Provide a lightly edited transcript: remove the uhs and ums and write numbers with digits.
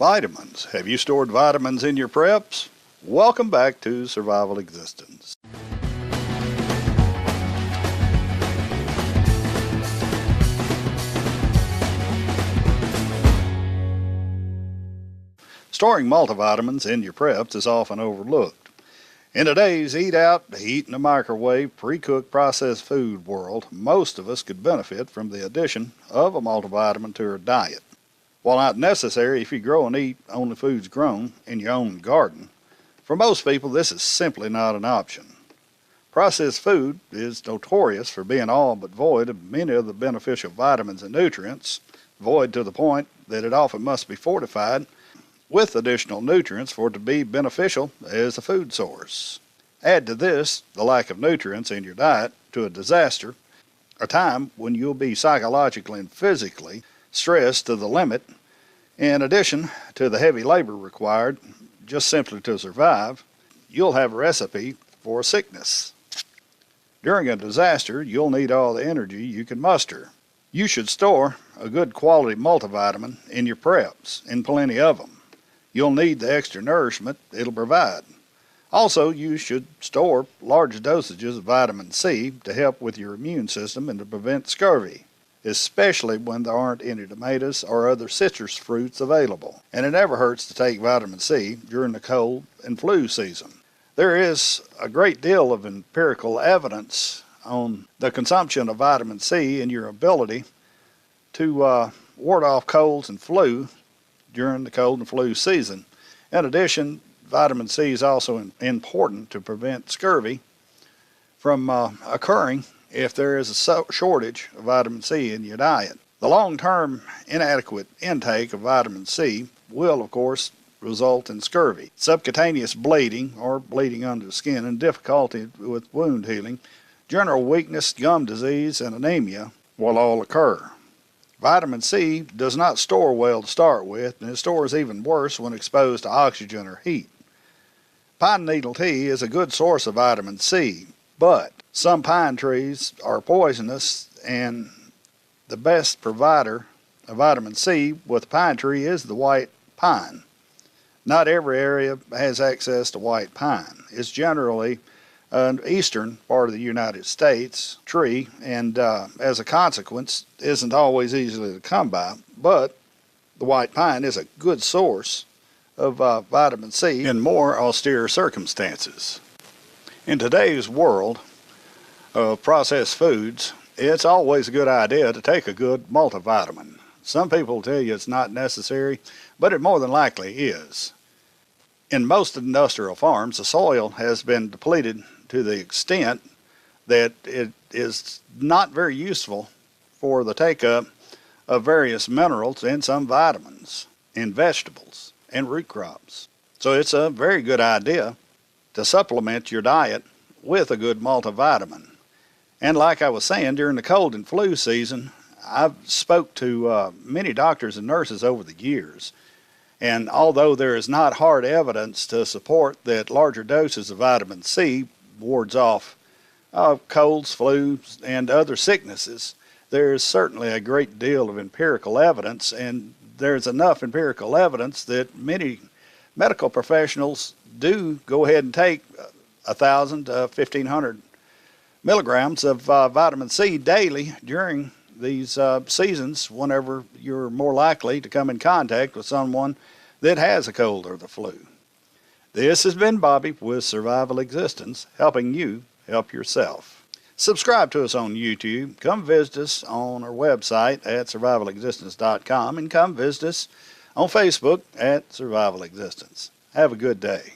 Vitamins. Have you stored vitamins in your preps? Welcome back to Survival Existence. Storing multivitamins in your preps is often overlooked. In today's eat out, heat in the microwave, pre-cooked processed food world, most of us could benefit from the addition of a multivitamin to our diet. While not necessary if you grow and eat only foods grown in your own garden, for most people this is simply not an option. Processed food is notorious for being all but void of many of the beneficial vitamins and nutrients, void to the point that it often must be fortified with additional nutrients for it to be beneficial as a food source. Add to this the lack of nutrients in your diet to a disaster, a time when you'll be psychologically and physically stressed to the limit, in addition to the heavy labor required just simply to survive. You'll have a recipe for sickness. During a disaster, you'll need all the energy you can muster. You should store a good quality multivitamin in your preps, and plenty of them. You'll need the extra nourishment it'll provide. Also, you should store large dosages of vitamin C to help with your immune system and to prevent scurvy, especially when there aren't any tomatoes or other citrus fruits available. And it never hurts to take vitamin C during the cold and flu season. There is a great deal of empirical evidence on the consumption of vitamin C and your ability to ward off colds and flu during the cold and flu season. In addition, vitamin C is also important to prevent scurvy from occurring if there is a shortage of vitamin C in your diet. The long-term inadequate intake of vitamin C will, of course, result in scurvy, subcutaneous bleeding or bleeding under the skin, and difficulty with wound healing. General weakness, gum disease, and anemia will all occur. Vitamin C does not store well to start with, and it stores even worse when exposed to oxygen or heat. Pine needle tea is a good source of vitamin C, but some pine trees are poisonous, and the best provider of vitamin C with a pine tree is the white pine. Not every area has access to white pine. It's generally an eastern part of the United States tree, and as a consequence isn't always easily to come by, but the white pine is a good source of vitamin C in more austere circumstances. In today's world of processed foods, it's always a good idea to take a good multivitamin. Some people tell you it's not necessary, but it more than likely is. In most industrial farms, the soil has been depleted to the extent that it is not very useful for the take-up of various minerals and some vitamins in vegetables and root crops. So it's a very good idea to supplement your diet with a good multivitamin. And like I was saying, during the cold and flu season, I've spoke to many doctors and nurses over the years. And although there is not hard evidence to support that larger doses of vitamin C wards off colds, flus, and other sicknesses, there is certainly a great deal of empirical evidence, and there's enough empirical evidence that many medical professionals do go ahead and take 1,000 to 1,500 milligrams of vitamin C daily during these seasons whenever you're more likely to come in contact with someone that has a cold or the flu. This has been Bobby with Survival Existence, helping you help yourself. Subscribe to us on YouTube. Come visit us on our website at survivalexistence.com, and come visit us on Facebook at Survival Existence. Have a good day.